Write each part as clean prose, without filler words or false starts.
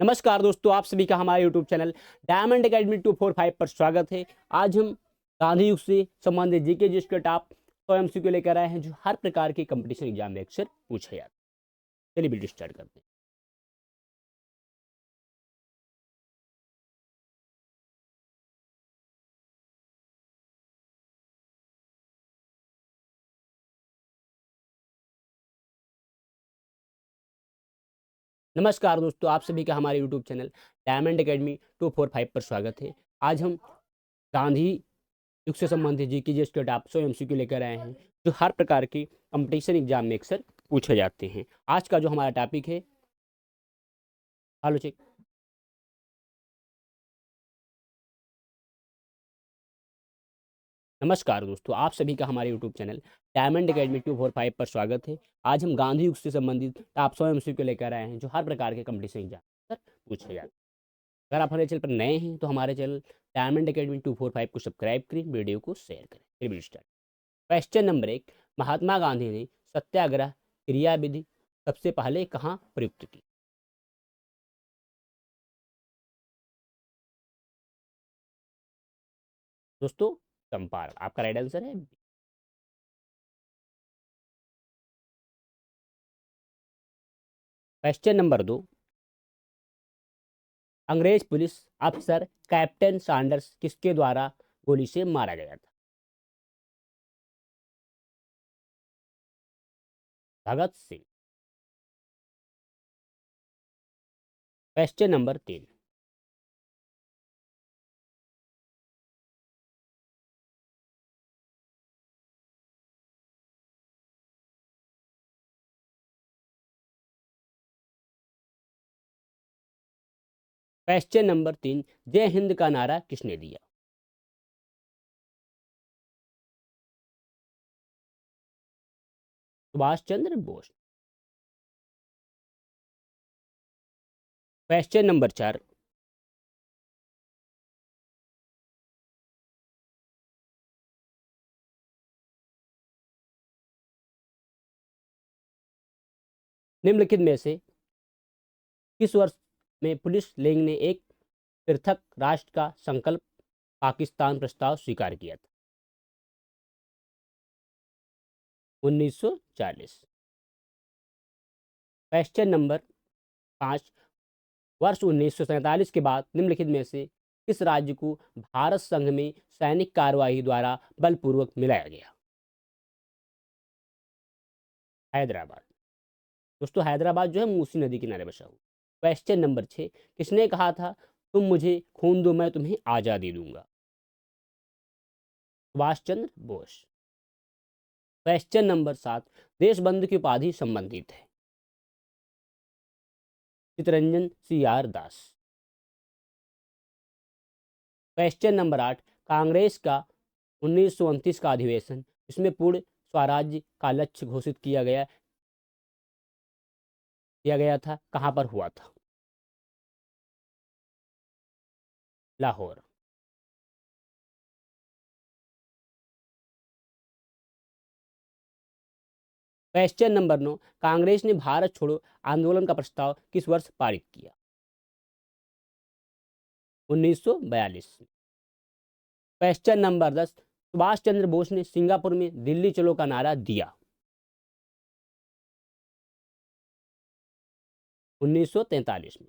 नमस्कार दोस्तों, आप सभी का हमारे YouTube चैनल डायमंड अकेडमी 245 पर स्वागत है। आज हम गांधी युग से संबंधित जीके जिसके टॉप 100 MCQ लेकर आए हैं जो हर प्रकार के कंपटीशन एग्जाम में अक्सर पूछे जाते हैं। चलिए वीडियो स्टार्ट करते हैं। नमस्कार दोस्तों, आप सभी का हमारे YouTube चैनल डायमंड अकेडमी 245 पर स्वागत है। आज हम गांधी युग से संबंधित जीके जिसके टॉप 100 MCQ लेकर आए हैं जो हर प्रकार के कंपटीशन एग्जाम में अक्सर पूछे जाते हैं। आज का जो हमारा टॉपिक है आलोचक। नमस्कार दोस्तों, आप सभी का हमारे YouTube चैनल डायमंड अकेडमी 245 पर स्वागत है। आज हम गांधी युग से संबंधित टॉप 100 MCQ लेकर आए हैं जो हर प्रकार के कंपटीशन एग्जाम पर पूछे जाते हैं। अगर आप हमारे चैनल पर नए हैं तो हमारे चैनल डायमंड अकेडमी 245 को सब्सक्राइब करें, वीडियो को शेयर करें। फिर वीडियो स्टार्ट। क्वेश्चन नंबर 1, महात्मा गांधी ने सत्याग्रह क्रियाविधि सबसे पहले कहाँ प्रयुक्त की? दोस्तों, चंपारण आपका राइट आंसर है। क्वेश्चन नंबर 2, अंग्रेज पुलिस अफसर कैप्टन सैंडर्स किसके द्वारा गोली से मारा गया था? Bhagat Singh. Question number 3, question number 3, जय हिंद का नारा किसने दिया? सुभाष चंद्र बोस। क्वेश्चन नंबर 4, निम्नलिखित में से किस वर्ष में पुलिस लीग ने एक पृथक राष्ट्र का संकल्प पाकिस्तान प्रस्ताव स्वीकार किया था? 1940। क्वेश्चन नंबर 5, वर्ष 1947 के बाद निम्नलिखित में से किस राज्य को भारत संघ में सैनिक कार्यवाही द्वारा बलपूर्वक मिलाया गया? हैदराबाद। दोस्तों, हैदराबाद जो है मूसी नदी किनारे बसा हुआ। क्वेश्चन नंबर 6, किसने कहा था तुम मुझे खून दो मैं तुम्हें आज़ादी दूंगा? सुभाष चंद्र बोस। क्वेश्चन नंबर 7, देशबंधु की उपाधि संबंधित है? चितरंजन CR दास। क्वेश्चन नंबर 8, कांग्रेस का 1929 का अधिवेशन इसमें पूर्ण स्वराज्य का लक्ष्य घोषित किया गया था कहां पर हुआ था? लाहौर। क्वेश्चन नंबर 9, कांग्रेस ने भारत छोड़ो आंदोलन का प्रस्ताव किस वर्ष पारित किया? 1942। क्वेश्चन नंबर 10, सुभाष चंद्र बोस ने सिंगापुर में दिल्ली चलो का नारा दिया? 1943 में।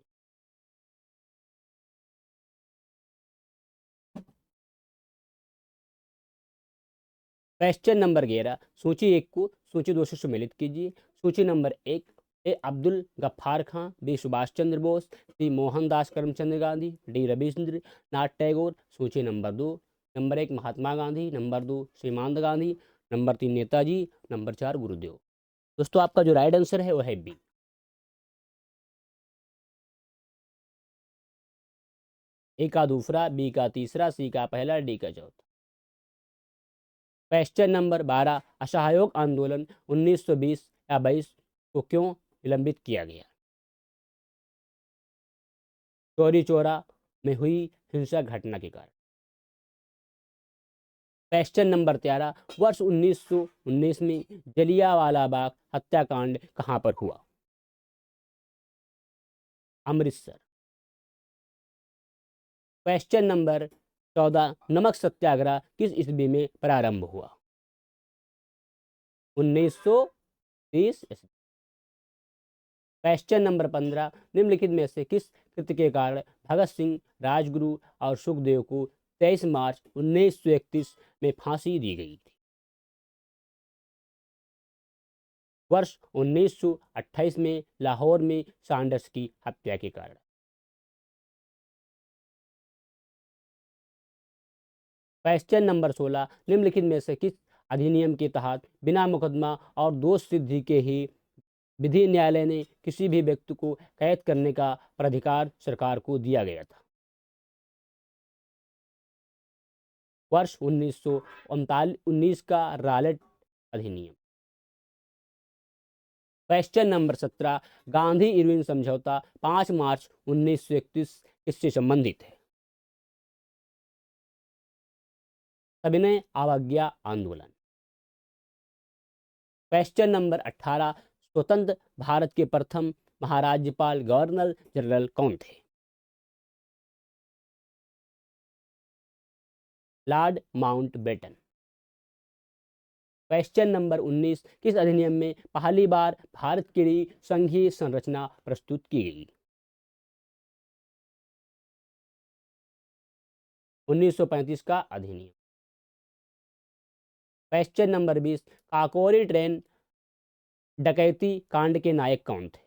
क्वेश्चन नंबर 11, सूची 1 को सूची 2 से सम्मिलित कीजिए। सूची नंबर 1, ए अब्दुल गफ्फार खां, बी सुभाष चंद्र बोस, सी मोहनदास करमचंद गांधी, डी रविंद्रनाथ टैगोर। सूची number 2, number 1 Mahatma Gandhi, number 2 सीमांत गांधी, नंबर 3 नेताजी, नंबर 4 गुरुदेव। दोस्तों, आपका जो राइट आंसर है वो है बी। ए का दूसरा, बी का तीसरा, सी का पहला, डी का चौथा। क्वेश्चन नंबर 12, असहयोग आंदोलन 1920 या 22 को क्यों विलंबित किया गया? चौरी चौरा में हुई हिंसक घटना के कारण। क्वेश्चन नंबर 13, वर्ष 1919 में जलियांवाला बाग हत्याकांड कहां पर हुआ? अमृतसर। क्वेश्चन नंबर 14, नमक सत्याग्रह किस ईस्वी में प्रारंभ हुआ? 1930 ईस्वी। क्वेश्चन नंबर 15, निम्नलिखित में से किस कृत्य के कारण भगत सिंह, राजगुरु और सुखदेव को 23 मार्च 1931 में फांसी दी गई थी? वर्ष 1928 में लाहौर में सैंडर्स की हत्या के कारण। क्वेश्चन नंबर 16, निम्नलिखित में से किस अधिनियम के तहत बिना मुकदमा और दोष सिद्धि के ही विधि न्यायालय ने किसी भी व्यक्ति को कैद करने का प्राधिकार सरकार को दिया गया था? वर्ष 1919 का रॉलेट अधिनियम। क्वेश्चन नंबर 17, गांधी इरविन समझौता 5 मार्च 1931 किससे संबंधित है? सविनय अवज्ञा आंदोलन। क्वेश्चन नंबर 18, स्वतंत्र भारत के प्रथम महाराज्यपाल गवर्नर जनरल कौन थे? Lord Mountbatten. क्वेश्चन नंबर 19, किस अधिनियम में पहली बार भारत के लिए संघीय संरचना प्रस्तुत की गई? 1935 का अधिनियम। क्वेश्चन नंबर 20, काकोरी ट्रेन डकैती कांड के नायक कौन थे?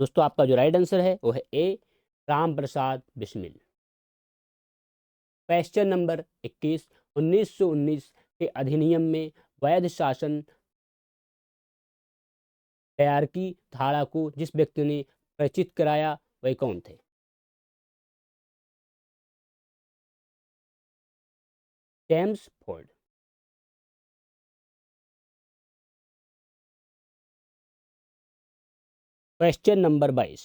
दोस्तों आपका जो राइट आंसर है वो है ए, राम प्रसाद बिस्मिल। क्वेश्चन नंबर 21, 1919 के अधिनियम में वैध शासन तैयार की धारा को जिस व्यक्ति ने परिचित कराया वह कौन थे? James Ford. Question number 22,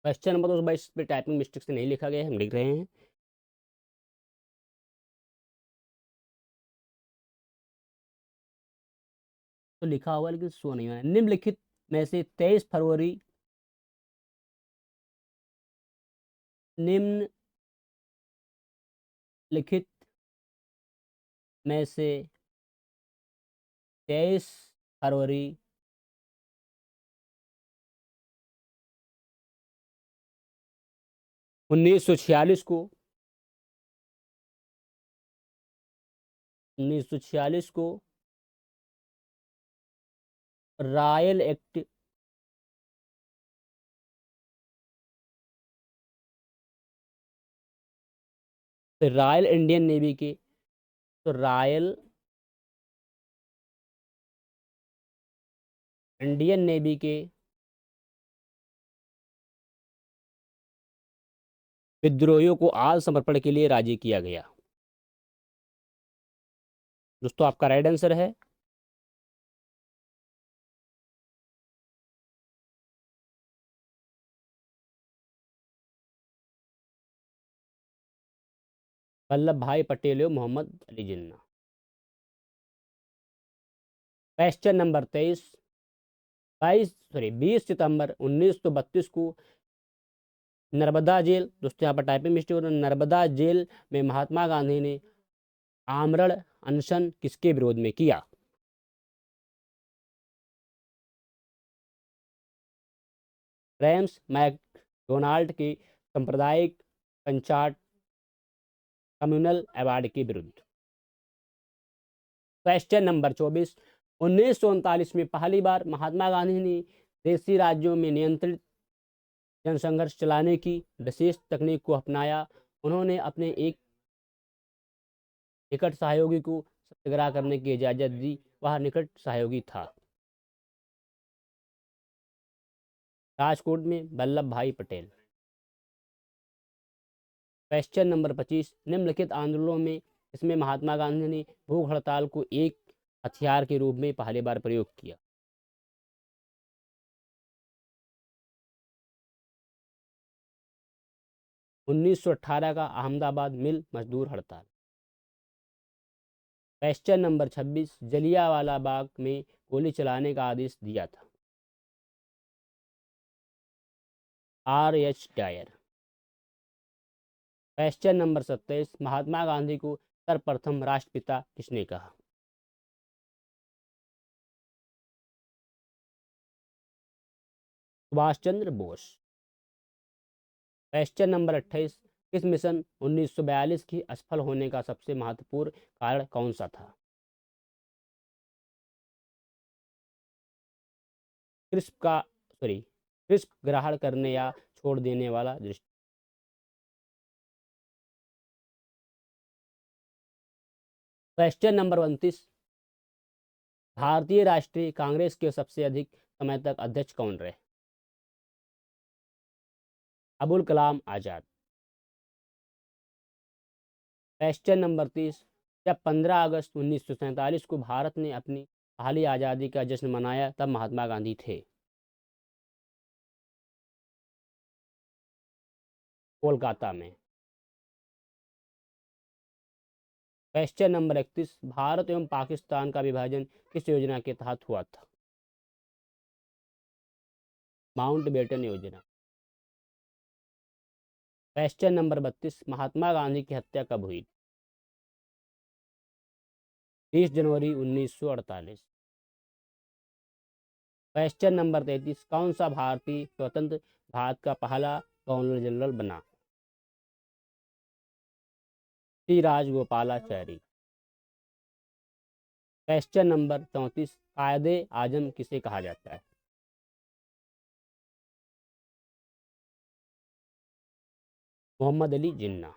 question number 22 पे टाइपिंग मिस्टेक से नहीं लिखा गया है, हम लिख रहे हैं। तो लिखा हुआ लेकिन शो नहीं हुआ है। निम्नलिखित में से 23 फरवरी निम्नलिखित में से 23 फरवरी 1946 को 1946 को royal act royal Indian navy के तो रॉयल इंडियन नेवी के विद्रोहियों को आत्मसमर्पण के लिए राजी किया गया। दोस्तों आपका राइट आंसर है वल्लभ भाई पटेल और मोहम्मद अली जिन्ना। क्वेश्चन नंबर 23, 20 सितंबर 1932 को नर्मदा जेल, दोस्तों यहाँ पर टाइपिंग मिस्टेक हो रहा है, नर्मदा जेल में महात्मा गांधी ने आमरण अनशन किसके विरोध में किया? रेम्स मैकडोनाल्ड के सांप्रदायिक कंचाट कम्युनल अवार्ड के विरुद्ध। क्वेश्चन नंबर 24, 1939 में पहली बार महात्मा गांधी ने देशी राज्यों में नियंत्रित जनसंघर्ष चलाने की विशेष तकनीक को अपनाया। उन्होंने अपने एक निकट सहयोगी को सत्याग्रह करने की इजाजत दी, वह निकट सहयोगी था राजकोट में वल्लभ भाई पटेल। क्वेश्चन नंबर 25, निम्नलिखित आंदोलनों में इसमें महात्मा गांधी ने भूख हड़ताल को एक हथियार के रूप में पहली बार प्रयोग किया। उन्नीस सौ 18 का अहमदाबाद मिल मजदूर हड़ताल। क्वेश्चन नंबर 26, जलियांवाला बाग में गोली चलाने का आदेश दिया था। R.H. Dyer. Question number 27, Mahatma Gandhi को सर्वप्रथम राष्ट्रपिता किसने कहा। सुभाष चंद्र बोस। क्वेश्चन नंबर 28, किस मिशन 1942 की असफल होने का सबसे महत्वपूर्ण कारण कौन सा था। क्रिस्प ग्रहण करने या छोड़ देने वाला दृष्टि। क्वेश्चन नंबर 29, भारतीय राष्ट्रीय कांग्रेस के सबसे अधिक समय तक अध्यक्ष कौन रहे। अबुल कलाम आजाद। क्वेश्चन नंबर 30, जब 15 अगस्त 1947 को भारत ने अपनी पहली आज़ादी का जश्न मनाया तब महात्मा गांधी थे। कोलकाता में। क्वेश्चन नंबर 31, भारत एवं पाकिस्तान का विभाजन किस योजना के तहत हुआ था। माउंटबेटन योजना। क्वेश्चन नंबर 32, महात्मा गांधी की हत्या कब हुई। 30 जनवरी 1948। क्वेश्चन नंबर 33, कौन सा भारतीय स्वतंत्र भारत का पहला गवर्नर जनरल बना। श्री राजगोपालाचारी। क्वेश्चन नंबर 34, कायदे आजम किसे कहा जाता है। मोहम्मद अली जिन्ना।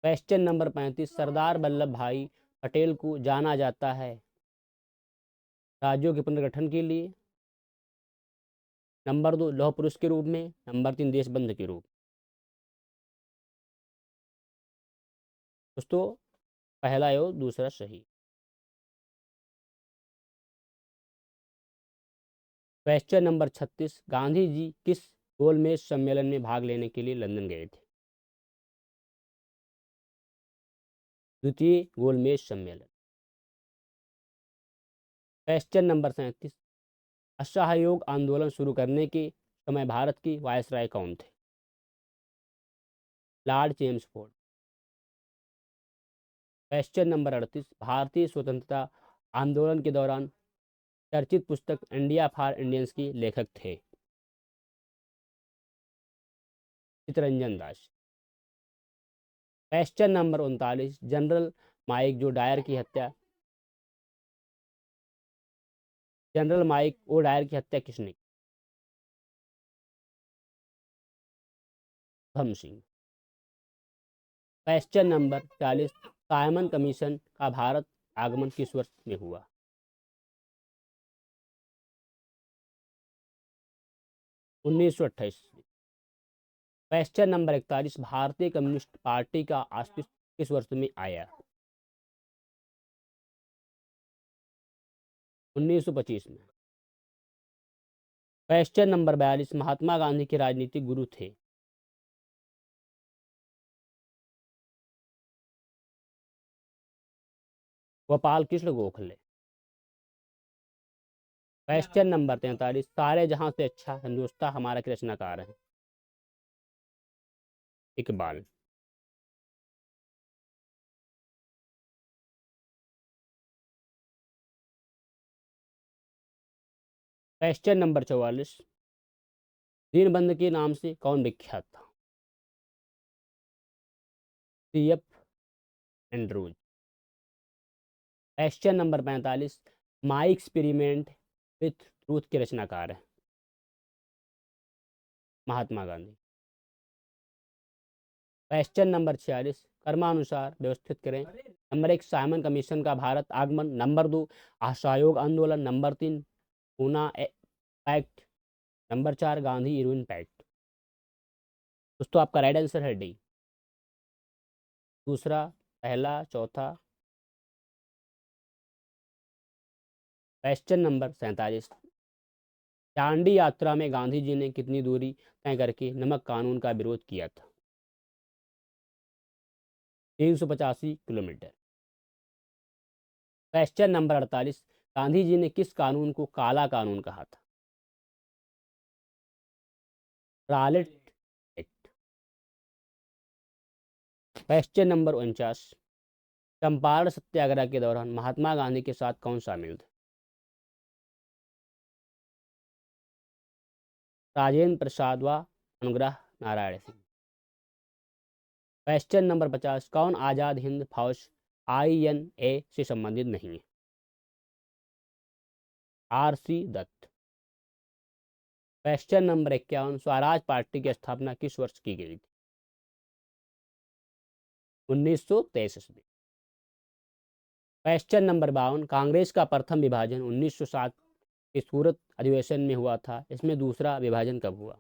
क्वेश्चन नंबर 35, सरदार वल्लभ भाई पटेल को जाना जाता है राज्यों के पुनर्गठन के लिए। नंबर 2, लौह पुरुष के रूप में। नंबर 3, देशबंधु के रूप। दोस्तों पहला और दूसरा सही। क्वेश्चन नंबर 36, गांधी जी किस गोलमेज सम्मेलन में भाग लेने के लिए लंदन गए थे। द्वितीय गोलमेज सम्मेलन। क्वेश्चन नंबर 37, असहयोग आंदोलन शुरू करने के समय भारत की वायसराय कौन थे। Lord Chelmsford. क्वेश्चन नंबर 38, भारतीय स्वतंत्रता आंदोलन के दौरान चर्चित पुस्तक इंडिया फॉर इंडियंस की लेखक थे। Chittaranjan Das. Question number 39, general माइक जो डायर की हत्या किसने की। Udham Singh. Question number 40, Simon commission का भारत आगमन किस वर्ष में हुआ। 1928। क्वेश्चन नंबर 41, भारतीय कम्युनिस्ट पार्टी का अस्तित्व किस वर्ष में आया। 1925 में। क्वेश्चन नंबर 42, महात्मा गांधी के राजनीतिक गुरु थे। गोपाल कृष्ण गोखले। क्वेश्चन नंबर 43, सारे जहां से अच्छा हिंदुस्तान हमारा के रचनाकार है। इकबाल। क्वेश्चन नंबर 44, दीनबंधु के नाम से कौन विख्यात था। CF Andrews. Question number 45, my experiment with truth के रचनाकार है। महात्मा गांधी। क्वेश्चन नंबर 46, कर्मानुसार व्यवस्थित करें। नंबर 1, साइमन कमीशन का भारत आगमन। नंबर 2, असहयोग आंदोलन। Number 3, Poona pact. Number 4, Gandhi Irwin pact. दोस्तों आपका राइट आंसर है डी। दूसरा, पहला, चौथा। क्वेश्चन नंबर 47, दांडी यात्रा में गांधी जी ने कितनी दूरी तय करके नमक कानून का विरोध किया था? 385 kilometre. Question number 48, Gandhi ji ने किस कानून को काला कानून कहा था? Rowlatt Act. Question number 49, Champaran Satyagraha के दौरान महात्मा गांधी के साथ कौन शामिल थे? राजेंद्र प्रसाद व अनुग्रह नारायण सिंह। क्वेश्चन नंबर 50, कौन आजाद हिंद फौज INA से संबंधित नहीं है? RC Dutt. Question number 51, Swaraj party की स्थापना किस वर्ष की गई थी? 1963 में। क्वेश्चन नंबर 52, कांग्रेस का प्रथम विभाजन 1907 के सूरत अधिवेशन में हुआ था, इसमें दूसरा विभाजन कब हुआ?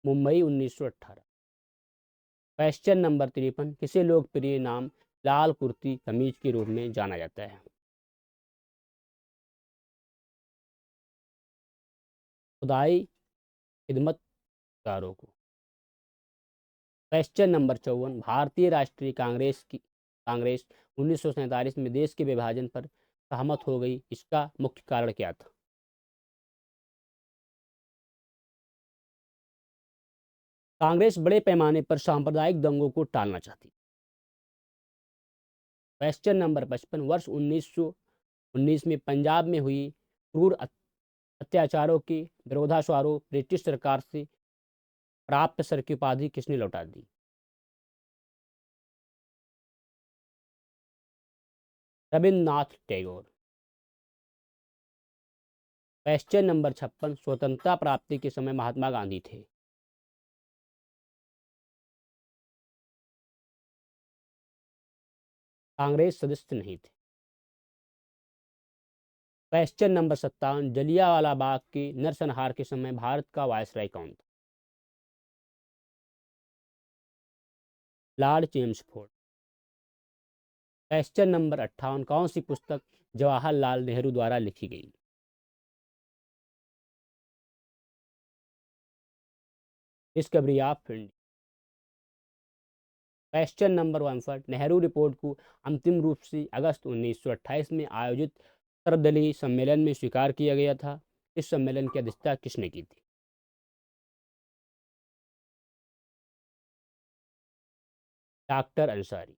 मुंबई 1918। क्वेश्चन नंबर 53, किसे लोकप्रिय नाम लाल कुर्ती कमीज के रूप में जाना जाता है? खुदाई खिदमतगारों को। क्वेश्चन नंबर 54, भारतीय राष्ट्रीय कांग्रेस 1947 में देश के विभाजन पर सहमत हो गई, इसका मुख्य कारण क्या था? कांग्रेस बड़े पैमाने पर सांप्रदायिक दंगों को टालना चाहती। क्वेश्चन नंबर 55, वर्ष 1919 में पंजाब में हुई क्रूर अत्याचारों के विरोधास्वरूप ब्रिटिश सरकार से प्राप्त सर की उपाधि किसने लौटा दी? रविन्द्रनाथ टैगोर। क्वेश्चन नंबर 56, स्वतंत्रता प्राप्ति के समय महात्मा गांधी थे? कांग्रेस सदस्य नहीं थे। क्वेश्चन नंबर 57, जलियांवाला बाग के नरसंहार के समय भारत का वायसराय कौन था? Lord Chelmsford. क्वेश्चन नंबर 58, कौन सी पुस्तक जवाहरलाल नेहरू द्वारा लिखी गई? Discovery of India. Question number 61, Nehru report को अंतिम रूप से अगस्त 1928 में आयोजित सर्वदलीय सम्मेलन में स्वीकार किया गया था, इस सम्मेलन की अध्यक्षता किसने की थी? डॉक्टर अंसारी।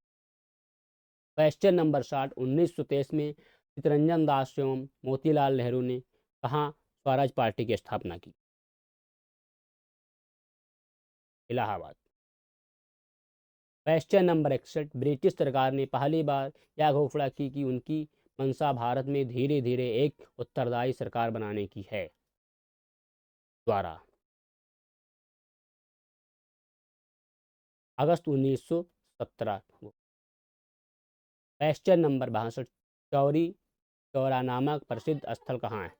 क्वेश्चन नंबर 60, 1923 में चितरंजन दास एवं मोतीलाल नेहरू ने कहाँ स्वराज पार्टी की स्थापना की? इलाहाबाद। क्वेश्चन नंबर 61, ब्रिटिश सरकार ने पहली बार यह घोषणा की कि उनकी मंशा भारत में धीरे धीरे एक उत्तरदायी सरकार बनाने की है द्वारा? अगस्त 1917 को। क्वेश्चन नंबर 62, चौरी चौरा नामक प्रसिद्ध स्थल कहाँ है?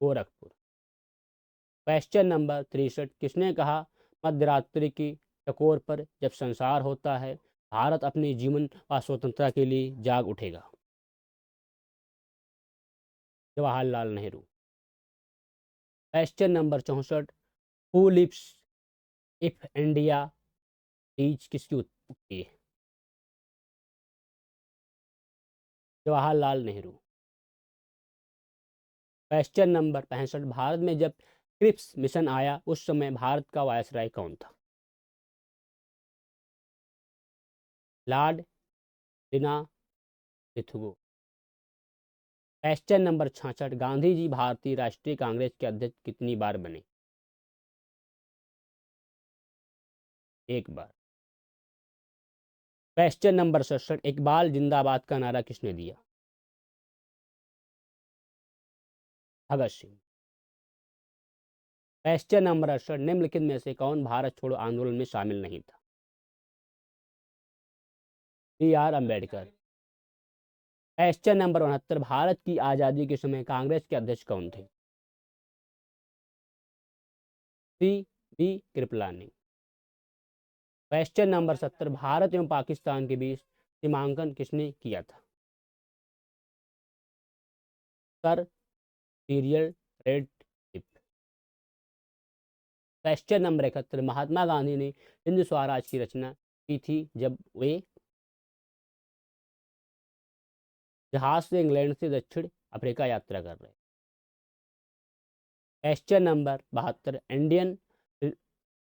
गोरखपुर। क्वेश्चन नंबर 63, किसने कहा मध्यरात्रि की टकोर पर जब संसार होता है भारत अपने जीवन व स्वतंत्रता के लिए जाग उठेगा? Jawaharlal Nehru. Question number 64, who lives if India teach किसकी उक्ति है? जवाहरलाल नेहरू। क्वेश्चन नंबर 65, भारत में जब क्रिप्स मिशन आया उस समय भारत का वायसराय कौन था? Lord लिथुगो। Question number 66, Gandhi ji भारतीय राष्ट्रीय कांग्रेस के अध्यक्ष कितनी बार बने? एक बार। क्वेश्चन नंबर 67, इकबाल जिंदाबाद का नारा किसने दिया? भगत सिंह। क्वेश्चन नंबर 68, निम्नलिखित में से कौन भारत छोड़ो आंदोलन में शामिल नहीं था? BR Ambedkar. Question number 69, Bharat की आज़ादी के समय कांग्रेस के अध्यक्ष कौन थे? C B Kripalani. Question number 70, Bharat एवं पाकिस्तान के बीच सीमांकन किसने किया था? Sir Cyril Radcliffe. Question number 71, Mahatma Gandhi ने हिंद स्वराज की रचना की थी जब वे जहाज से इंग्लैंड से दक्षिण अफ्रीका यात्रा कर रहे। Question number 72, Indian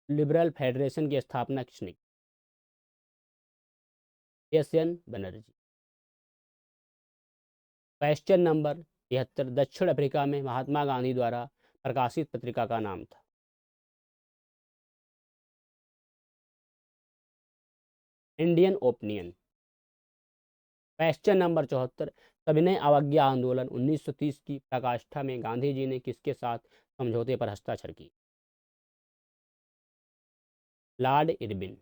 liberal federation की स्थापना किसने की? एस.एन. बनर्जी। क्वेश्चन नंबर 73, दक्षिण अफ्रीका में महात्मा गांधी द्वारा प्रकाशित पत्रिका का नाम था? Indian opinion. क्वेश्चन नंबर 74, सविनय अवज्ञा आंदोलन 1930 की प्रकाष्ठा में गांधी जी ने किसके साथ समझौते पर हस्ताक्षर किए? Lord Irwin.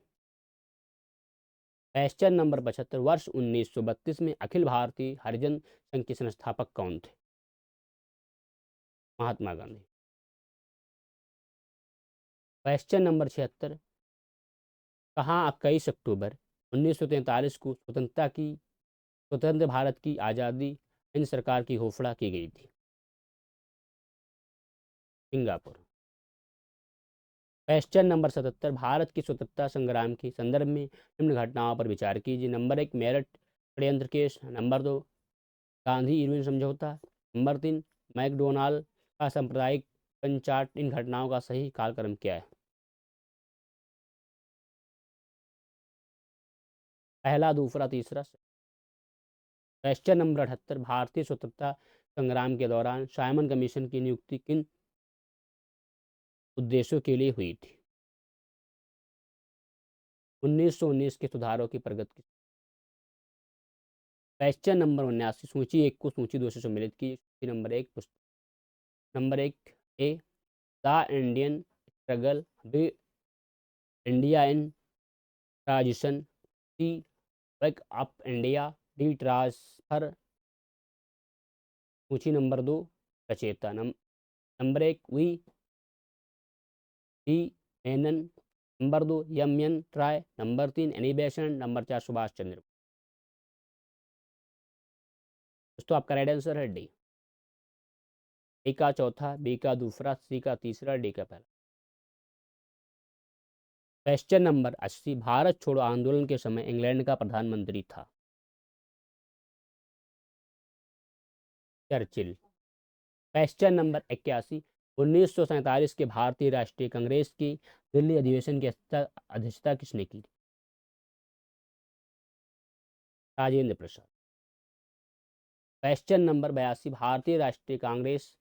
क्वेश्चन नंबर 75, वर्ष 1932 में अखिल भारतीय हरिजन संघ के संस्थापक कौन थे? महात्मा गांधी। क्वेश्चन नंबर 76, कहाँ 21 अक्टूबर 1943 को स्वतंत्र भारत की आज़ादी हिंद सरकार की घोषणा की गई थी? सिंगापुर। क्वेश्चन नंबर 77, भारत की स्वतंत्रता संग्राम के संदर्भ में निम्न घटनाओं पर विचार कीजिए। नंबर 1, मेरठ षड्यंत्र केस। नंबर 2, गांधी इरविन समझौता। नंबर 3, मैकडोनाल्ड का सांप्रदायिक पंचाट। इन घटनाओं का सही कालक्रम क्या है? पहला, दूसरा, तीसरा। क्वेश्चन नंबर 78, भारतीय स्वतंत्रता संग्राम के दौरान साइमन कमीशन की नियुक्ति किन उद्देश्यों के लिए हुई थी? 1919 के सुधारों की प्रगति। क्वेश्चन नंबर 79, सूची 1 को सूची 2 से सम्मिलित कीजिए। सूची number 1, number 1 A, the Indian struggle, B, India in transition, C, wake up India, D, transfer. सूची नंबर 2, रचयिता। Number 1 V D Menon. Number 2 M N ट्राय। Number 3 Annie Besant. Number 4 Subhash Chandra. दोस्तों आपका राइट आंसर है डी। ए का चौथा, B का दूसरा, सी का तीसरा, डी का पहला। क्वेश्चन नंबर 80, भारत छोड़ो आंदोलन के समय इंग्लैंड का प्रधानमंत्री था? चर्चिल। क्वेश्चन नंबर 81, 1947 के भारतीय राष्ट्रीय कांग्रेस की दिल्ली अधिवेशन की अध्यक्षता किसने की? राजेंद्र प्रसाद। क्वेश्चन नंबर 82, भारतीय राष्ट्रीय कांग्रेस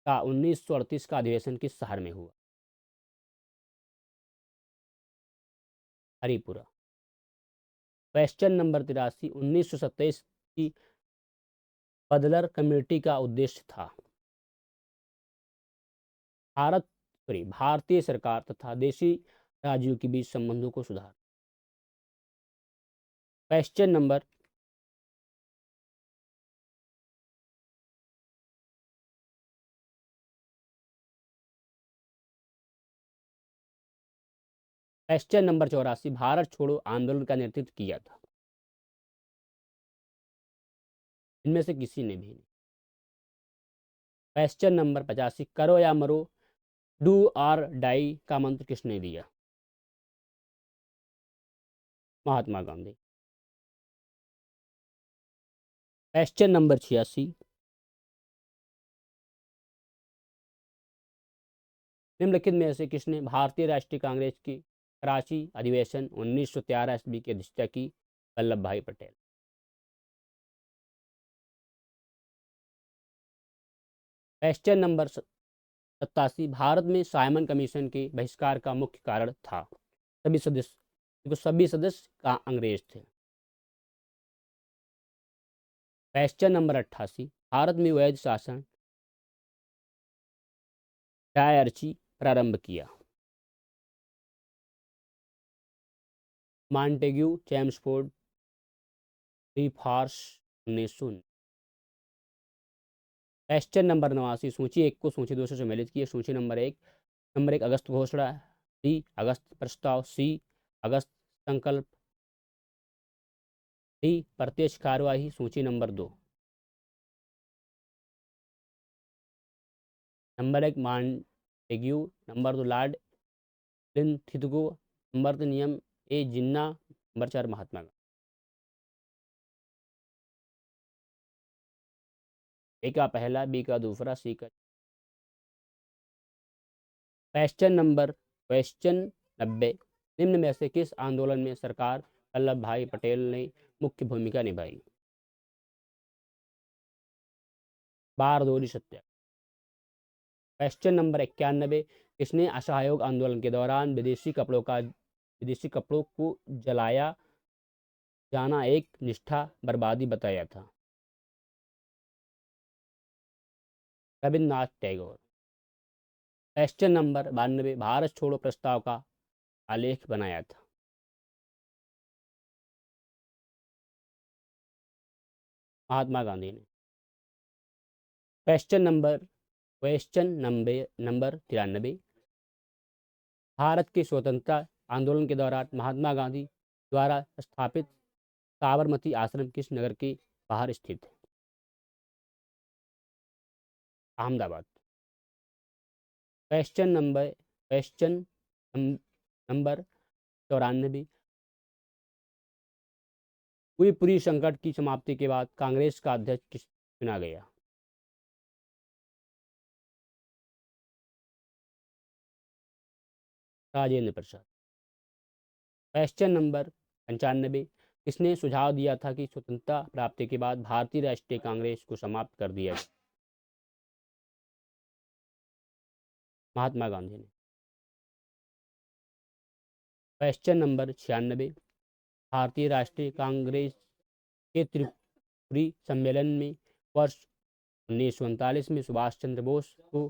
का 1938 का अधिवेशन किस शहर में हुआ? हरिपुरा। क्वेश्चन नंबर 83, 1927 की बदलर कमेटी का उद्देश्य था? भारतीय सरकार तथा देशी राज्यों के बीच संबंधों को सुधार। क्वेश्चन नंबर 84, भारत छोड़ो आंदोलन का नेतृत्व किया था? इनमें से किसी ने भी नहीं। क्वेश्चन नंबर 85, करो या मरो, डू और डाई का मंत्र किसने दिया? महात्मा गांधी। क्वेश्चन नंबर 86, निम्नलिखित में से किसने भारतीय राष्ट्रीय कांग्रेस की कराची अधिवेशन 1913 ईस्वी की अध्यक्षता की? वल्लभ भाई पटेल। क्वेश्चन नंबर 87, भारत में साइमन कमीशन के बहिष्कार का मुख्य कारण था? सभी सदस्य का अंग्रेज थे। क्वेश्चन नंबर 88, भारत में वैध शासन डायरची प्रारंभ किया? Montagu, Chelmsford, reforms 1919। Question number 89, सूची 1 को सूची 2 से सम्मिलित किए। सूची नंबर 1, नंबर 1 अगस्त घोषणा, डी अगस्त प्रस्ताव, सी अगस्त संकल्प, डी प्रत्यक्ष कार्यवाही। सूची number 2। Number 1 Montagu, number 2 Lord Linlithgow, number 3 नियम ए जिन्ना, नंबर 4 महात्मा गांधी। ए का पहला, बी का दूसरा, सी का। क्वेश्चन 90, निम्न में से किस आंदोलन में सरकार वल्लभ भाई पटेल ने मुख्य भूमिका निभाई? बारदोली सत्याग्रह। क्वेश्चन नंबर 91, किसने असहयोग आंदोलन के दौरान विदेशी कपड़ों को जलाया जाना एक निष्ठा बर्बादी बताया था? रविन्द्रनाथ टैगोर। क्वेश्चन नंबर 92, भारत छोड़ो प्रस्ताव का आलेख बनाया था? महात्मा गांधी ने। क्वेश्चन नंबर 93, भारत के स्वतंत्रता आंदोलन के दौरान महात्मा गांधी द्वारा स्थापित साबरमती आश्रम किस नगर के बाहर स्थित है? अहमदाबाद। क्वेश्चन नंबर 94, पूरी संकट की समाप्ति के बाद कांग्रेस का अध्यक्ष किस चुना गया? राजेंद्र प्रसाद। क्वेश्चन नंबर 95, किसने सुझाव दिया था कि स्वतंत्रता प्राप्ति के बाद भारतीय राष्ट्रीय कांग्रेस को समाप्त कर दिया जाए? महात्मा गांधी ने। क्वेश्चन नंबर 96, भारतीय राष्ट्रीय कांग्रेस के त्रिपुरी सम्मेलन में वर्ष 1939 में सुभाष चंद्र बोस को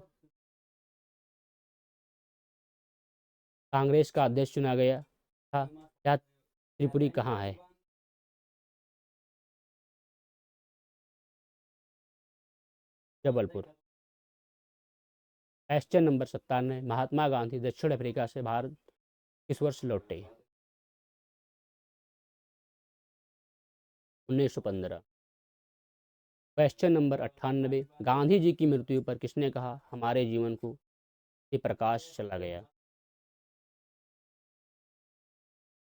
कांग्रेस का अध्यक्ष चुना गया था। यह त्रिपुरी कहाँ है? जबलपुर। क्वेश्चन नंबर 97, महात्मा गांधी दक्षिण अफ्रीका से भारत किस वर्ष लौटे? 1915। क्वेश्चन नंबर 98, गांधी जी की मृत्यु पर किसने कहा हमारे जीवन को ये प्रकाश चला गया?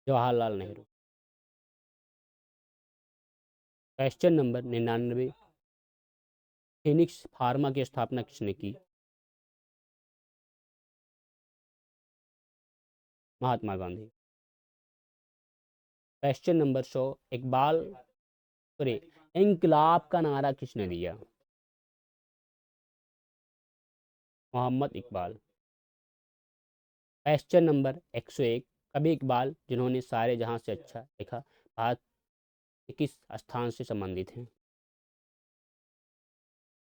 Jawaharlal Nehru. Question number 99, Phoenix pharma की स्थापना किसने की? महात्मा गांधी। क्वेश्चन नंबर 100, इंकलाब का नारा किसने दिया? मोहम्मद इकबाल। क्वेश्चन नंबर 101, कभी इकबाल जिन्होंने सारे जहां से अच्छा लिखा भारत के किस स्थान से संबंधित हैं?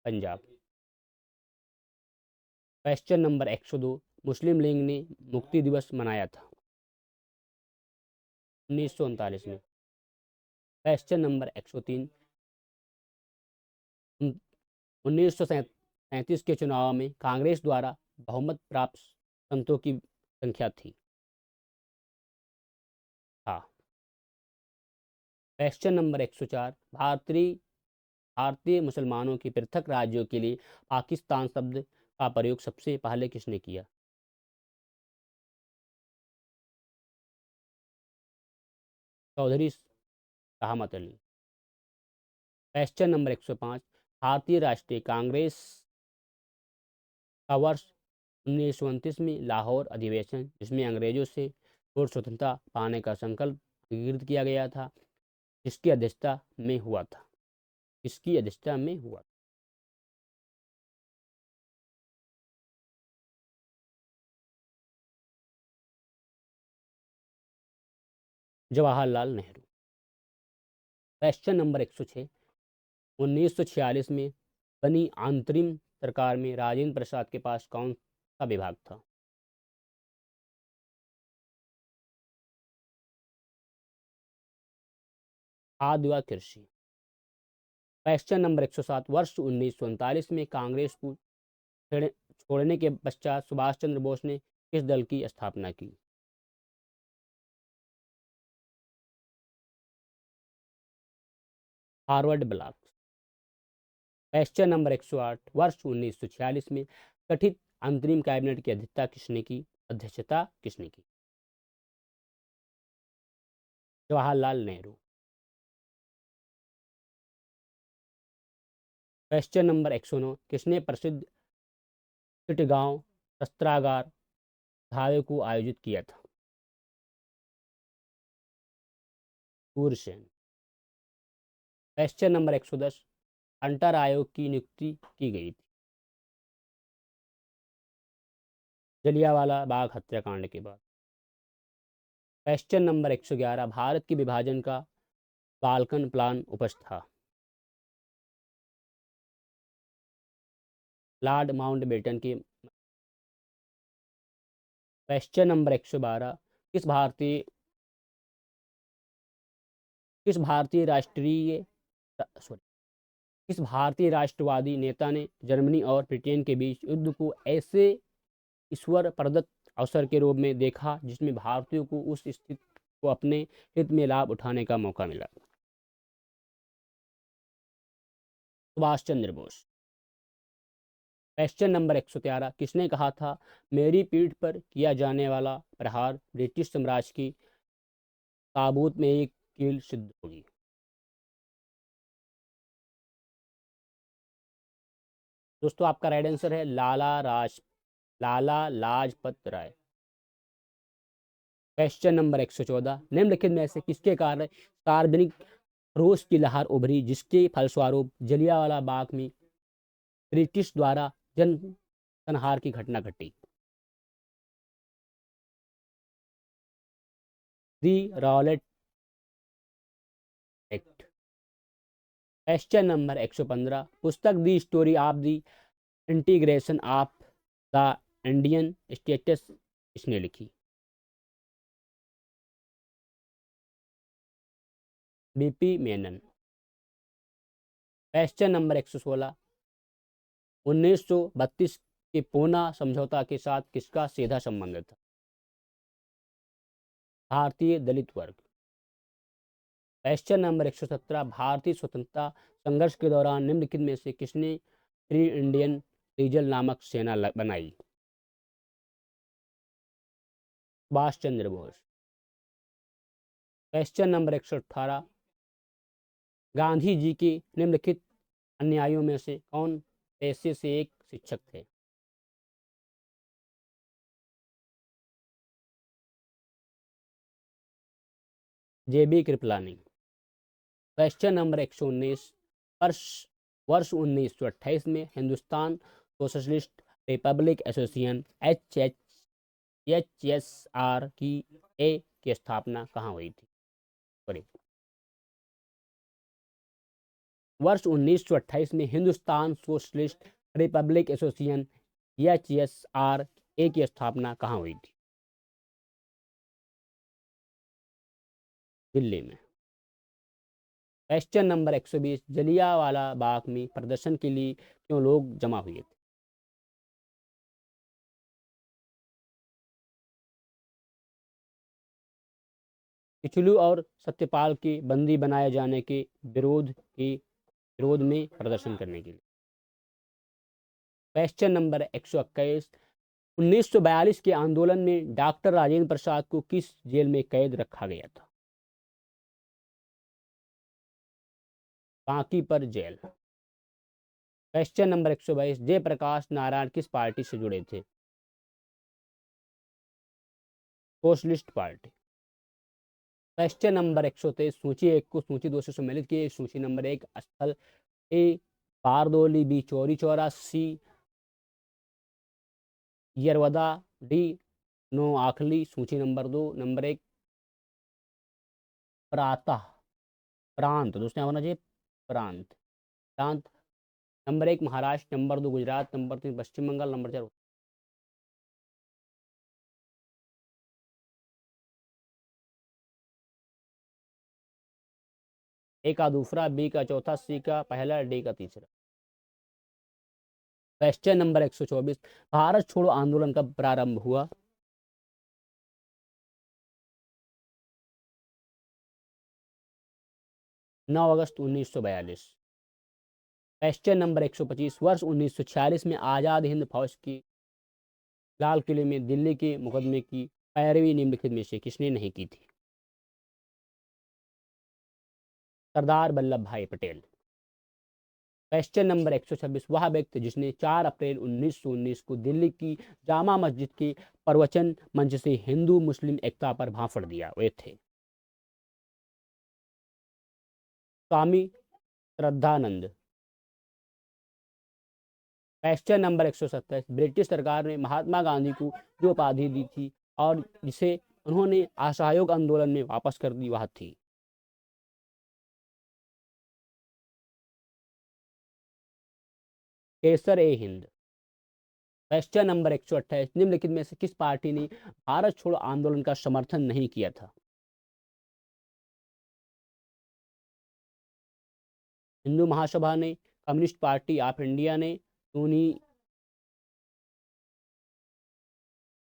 पंजाब। क्वेश्चन नंबर 102, मुस्लिम लीग ने मुक्ति दिवस मनाया था? 1939 में। क्वेश्चन नंबर 103, 1937 के चुनाव में कांग्रेस द्वारा बहुमत प्राप्त संतों की संख्या थी? हाँ। क्वेश्चन नंबर 104, भारतीय मुसलमानों की पृथक राज्यों के लिए पाकिस्तान शब्द का प्रयोग सबसे पहले किसने किया? चौधरी रहमत अली। क्वेश्चन नंबर 105, भारतीय राष्ट्रीय कांग्रेस का वर्ष 1929 में लाहौर अधिवेशन जिसमें अंग्रेजों से पूर्ण स्वतंत्रता पाने का संकल्प गृहीत किया गया था, किसकी अध्यक्षता में हुआ था? किसकी अध्यक्षता में हुआ? जवाहरलाल नेहरू। क्वेश्चन नंबर 106, 1946 में बनी अंतरिम सरकार में राजेंद्र प्रसाद के पास कौन सा विभाग था? खाद्य व कृषि। क्वेश्चन नंबर 107, वर्ष 1939 में कांग्रेस को छोड़ने के पश्चात सुभाष चंद्र बोस ने किस दल की स्थापना की? Forward block. क्वेश्चन नंबर 108, वर्ष 1946 में गठित अंतरिम कैबिनेट की अध्यक्षता किसने की? जवाहरलाल नेहरू। क्वेश्चन नंबर 109, किसने प्रसिद्ध चिटगांव शस्त्रागार घावे को आयोजित किया था? सूरसेन। क्वेश्चन नंबर 110, अंतर आयोग की नियुक्ति की गई थी? जलियांवाला बाग हत्याकांड के बाद। क्वेश्चन नंबर 111, भारत के विभाजन का बाल्कन प्लान उपस्थ था? लॉर्ड माउंटबेटन के। क्वेश्चन नंबर 112, किस भारतीय राष्ट्रीय सॉरी किस भारतीय राष्ट्रवादी नेता ने जर्मनी और ब्रिटेन के बीच युद्ध को ऐसे ईश्वर प्रदत्त अवसर के रूप में देखा जिसमें भारतीयों को उस स्थिति को अपने हित में लाभ उठाने का मौका मिला? सुभाष चंद्र बोस। क्वेश्चन नंबर 113, किसने कहा था मेरी पीठ पर किया जाने वाला प्रहार ब्रिटिश साम्राज्य की ताबूत में एक कील सिद्ध होगी? दोस्तों आपका राइट आंसर है लाला लाजपत राय। क्वेश्चन नंबर 114, निम्नलिखित में से किसके कारण सार्वजनिक रोष की लहर उभरी जिसके फलस्वरूप जलियांवाला बाग में ब्रिटिश द्वारा जन संहार की घटना घटी? The Rowlatt Act. Question number 115, पुस्तक the story of the integration of the Indian states किसने लिखी? बीपी मेनन। क्वेश्चन नंबर 116, 1932 के पूना समझौता के साथ किसका सीधा संबंध था? भारतीय दलित वर्ग। क्वेश्चन नंबर 117, भारतीय स्वतंत्रता संघर्ष के दौरान निम्नलिखित में से किसने फ्री इंडियन लीजल नामक सेना बनाई? सुभाष चंद्र बोस। क्वेश्चन नंबर 118, गांधी जी के निम्नलिखित अनुयायियों में से कौन पेशे से एक शिक्षक थे? जेबी कृपलानी। क्वेश्चन नंबर 119, वर्ष वर्ष 1928 में Hindustan socialist Republic association HSR की स्थापना कहाँ हुई थी? सॉरी, वर्ष 1928 में Hindustan socialist Republic association HSR की स्थापना कहाँ हुई थी? दिल्ली में। क्वेश्चन नंबर 120, जलियांवाला बाग में प्रदर्शन के लिए क्यों लोग जमा हुए थे? किचलू और सत्यपाल के बंदी बनाए जाने के विरोध में प्रदर्शन करने के लिए। क्वेश्चन नंबर 121, 1942 के आंदोलन में डॉक्टर राजेंद्र प्रसाद को किस जेल में कैद रखा गया था? Bankipur jail. Question number 122, Jayaprakash Narayan किस पार्टी से जुड़े थे? Socialist party. क्वेश्चन नंबर 123, सूची 1 को सूची 2 से सम्मिलित किए। सूची नंबर 1, स्थल ए बारदोली, बी चौरी चौरा, सी यरवदा, डी नो आखली। सूची नंबर 2, नंबर 1 प्रातः प्रांत, दोस्तों यहाँ होना चाहिए प्रांत प्रांत। Number 1 Maharashtra, number 2 Gujarat, number 3 पश्चिम बंगाल, नंबर 4 ए का दूसरा, बी का चौथा, सी का पहला, डी का तीसरा। क्वेश्चन नंबर 124, भारत छोड़ो आंदोलन कब प्रारंभ हुआ? नौ अगस्त 1942। क्वेश्चन नंबर 125, वर्ष 1946 में आज़ाद हिंद फौज की लाल किले में दिल्ली के मुकदमे की पैरवी निम्नलिखित में से किसने नहीं की थी? सरदार वल्लभ भाई पटेल। क्वेश्चन नंबर 126, वह व्यक्ति जिसने 4 अप्रैल 1919 को दिल्ली की जामा मस्जिद के प्रवचन मंच से हिंदू मुस्लिम एकता पर भाषण दिया, वे थे Swami Shraddhanand. Question number 127, British सरकार ने महात्मा गांधी को जो उपाधि दी थी और जिसे उन्होंने असहयोग आंदोलन में वापस कर दी, वह थी केसर ए हिंद। क्वेश्चन नंबर 128, निम्नलिखित में से किस पार्टी ने भारत छोड़ो आंदोलन का समर्थन नहीं किया था? हिंदू महासभा ने, कम्युनिस्ट पार्टी ऑफ इंडिया ने,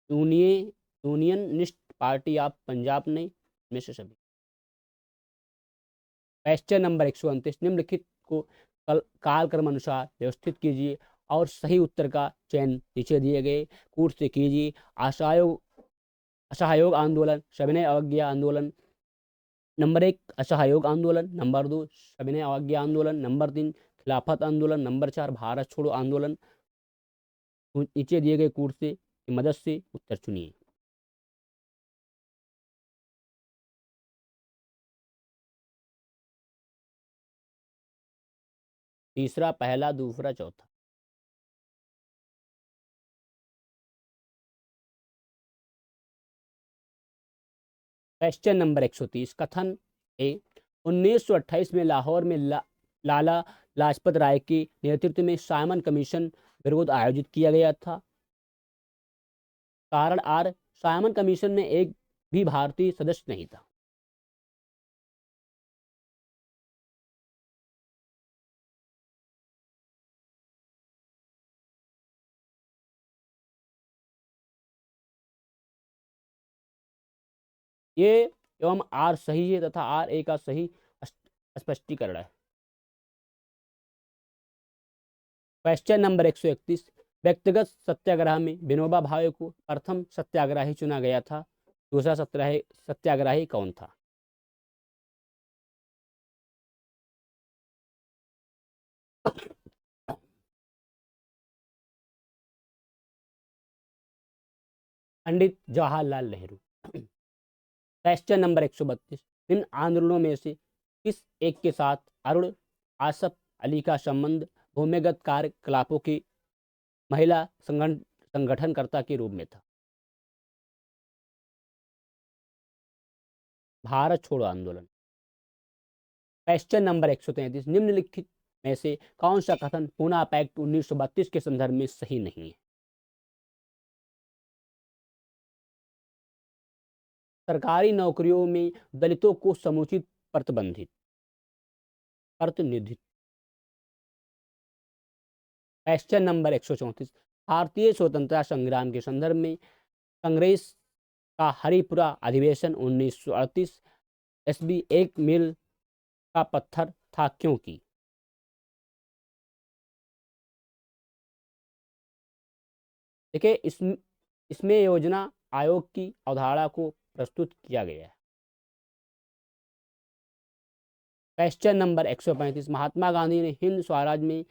यूनियनिस्ट पार्टी ऑफ पंजाब ने, में से सभी। क्वेश्चन नंबर 129, निम्नलिखित को कालक्रम अनुसार व्यवस्थित कीजिए और सही उत्तर का चयन नीचे दिए गए कूट से कीजिए। असहयोग आंदोलन, सविनय अवज्ञा आंदोलन। नंबर 1 असहयोग आंदोलन, नंबर 2 सविनय अवज्ञा आंदोलन, नंबर 3 खिलाफत आंदोलन, नंबर 4 भारत छोड़ो आंदोलन। नीचे दिए गए कूट से की मदद से उत्तर चुनिए। तीसरा, पहला, दूसरा, चौथा। क्वेश्चन नंबर 130, कथन ए, 1928 में लाहौर में लाला लाजपत राय के नेतृत्व में साइमन कमीशन विरोध आयोजित किया गया था। कारण आर, साइमन कमीशन में एक भी भारतीय सदस्य नहीं था। ये एवं आर सही है तथा आर ए का सही स्पष्टीकरण है। क्वेश्चन नंबर 131, व्यक्तिगत सत्याग्रह में विनोबा भावे को प्रथम सत्याग्रही चुना गया था, दूसरा सत्याग्रही कौन था? पंडित जवाहरलाल नेहरू। क्वेश्चन नंबर 132, निम्न आंदोलनों में से किस एक के साथ अरुण आसफ अली का संबंध भूमिगत कार्यकलापों की महिला संगठनकर्ता के रूप में था? भारत छोड़ो आंदोलन। क्वेश्चन नंबर 133, निम्नलिखित में से कौन सा कथन पूना पैक्ट 1932 के संदर्भ में सही नहीं है? सरकारी नौकरियों में दलितों को समुचित प्रतिनिधित्व। क्वेश्चन नंबर 134, भारतीय स्वतंत्रता संग्राम के संदर्भ में कांग्रेस का हरिपुरा अधिवेशन 1938 SB 1 मील का पत्थर था, क्योंकि देखिए इसमें योजना आयोग की अवधारणा को प्रस्तुत किया गया है। क्वेश्चन नंबर 135, महात्मा गांधी ने हिंद स्वराज में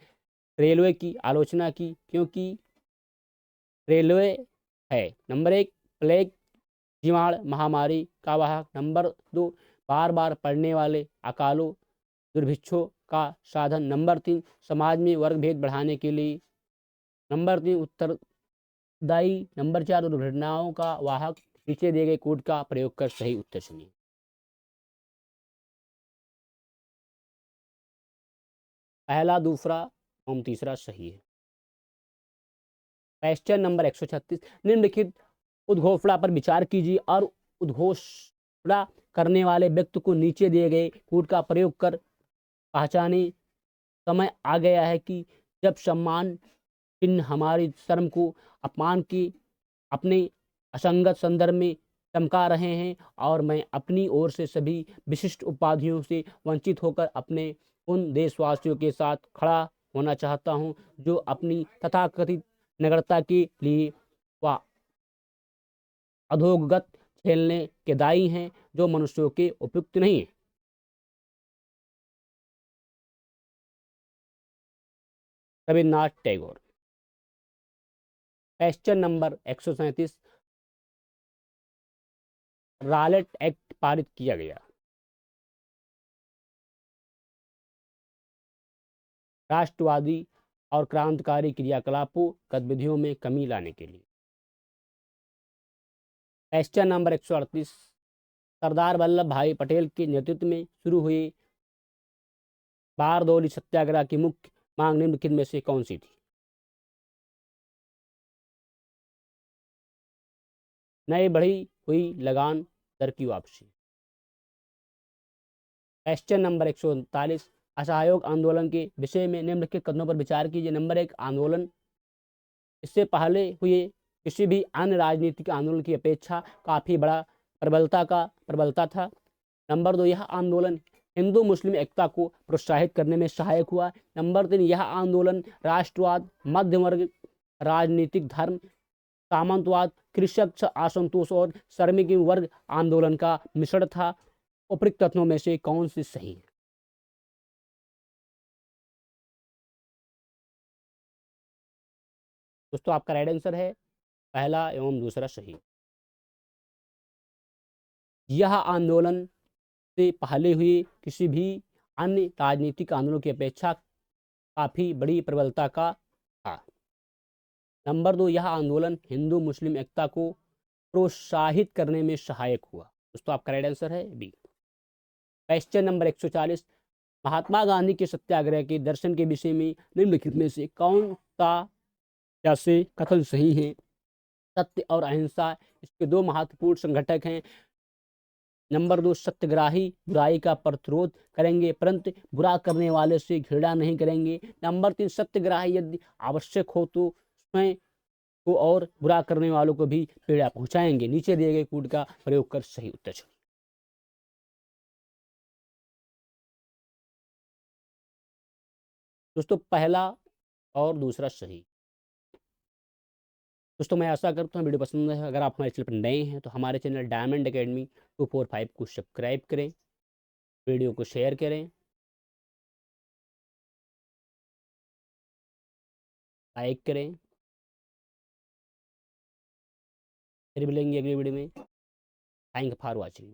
रेलवे की आलोचना की, क्योंकि रेलवे है नंबर 1 प्लेग जीवाणु महामारी का वाहक, नंबर 2 बार बार पड़ने वाले अकालों दुर्भिक्षों का साधन, नंबर 3 समाज में वर्ग भेद बढ़ाने के लिए, नंबर 3 उत्तरदायी, नंबर 4 दुर्घटनाओं का वाहक। नीचे दिए गए कोड का प्रयोग कर सही उत्तर चुनिए। पहला, दूसरा एवं तीसरा सही है। क्वेश्चन नंबर 136, निम्नलिखित उद्घोषणा पर विचार कीजिए और उद्घोषणा करने वाले व्यक्ति को नीचे दिए गए कोड का प्रयोग कर पहचाने। समय आ गया है कि जब सम्मान चिन्ह हमारी शर्म को, अपमान की अपने असंगत संदर्भ में चमका रहे हैं, और मैं अपनी ओर से सभी विशिष्ट उपाधियों से वंचित होकर अपने उन देशवासियों के साथ खड़ा होना चाहता हूं, जो अपनी तथाकथित नगरता के लिए व अधोगत खेलने के दायी हैं, जो मनुष्यों के उपयुक्त नहीं है। Rabindranath Tagore. Question number 137, Rowlatt act पारित किया गया। राष्ट्रवादी और क्रांतिकारी क्रियाकलापों गतिविधियों में कमी लाने के लिए। क्वेश्चन नंबर 138, सरदार वल्लभ भाई पटेल के नेतृत्व में शुरू हुए बारदौली सत्याग्रह की मुख्य मांग निम्नलिखित में से कौन सी थी? नई बढ़ी हुई लगान दर की वापसी। क्वेश्चन नंबर 139, असहयोग आंदोलन के विषय में निम्नलिखित कथनों पर विचार कीजिए। नंबर 1, आंदोलन इससे पहले हुए किसी भी अन्य राजनीतिक आंदोलन की अपेक्षा काफ़ी बड़ा प्रबलता था। नंबर 2, यह आंदोलन हिंदू मुस्लिम एकता को प्रोत्साहित करने में सहायक हुआ। नंबर 3, यह आंदोलन राष्ट्रवाद, मध्य वर्ग, राजनीतिक धर्म, सामंतवाद, कृषक असंतोष और श्रमिक वर्ग आंदोलन का मिश्रण था। उपरोक्त कथनों में से कौन सी सही है? दोस्तों आपका राइट आंसर है पहला एवं दूसरा सही। यह आंदोलन से पहले हुए किसी भी अन्य राजनीतिक आंदोलन की अपेक्षा काफ़ी बड़ी प्रबलता का था। नंबर 2, यह आंदोलन हिंदू मुस्लिम एकता को प्रोत्साहित करने में सहायक हुआ। दोस्तों आपका राइट आंसर है B. Question number 140, Mahatma Gandhi के सत्याग्रह के दर्शन के विषय में निम्नलिखित में से कौन सा जैसे कथन सही है? सत्य और अहिंसा इसके दो महत्वपूर्ण संगठक हैं। नंबर 2, सत्यग्राही बुराई का प्रतिरोध करेंगे परंतु बुरा करने वाले से घृणा नहीं करेंगे। नंबर 3, सत्यग्राही यदि आवश्यक हो तो स्वयं को और बुरा करने वालों को भी पीड़ा पहुंचाएंगे। नीचे दिए गए कोड का प्रयोग कर सही उत्तर चुनें। दोस्तों पहला और दूसरा सही। दोस्तों मैं आशा करता हूँ वीडियो पसंद है। अगर आप हमारे चैनल पर नए हैं तो हमारे चैनल डायमंड एकेडमी 245 को सब्सक्राइब करें, वीडियो को शेयर करें, लाइक करें। फिर मिलेंगे अगली वीडियो में। Thank for watching.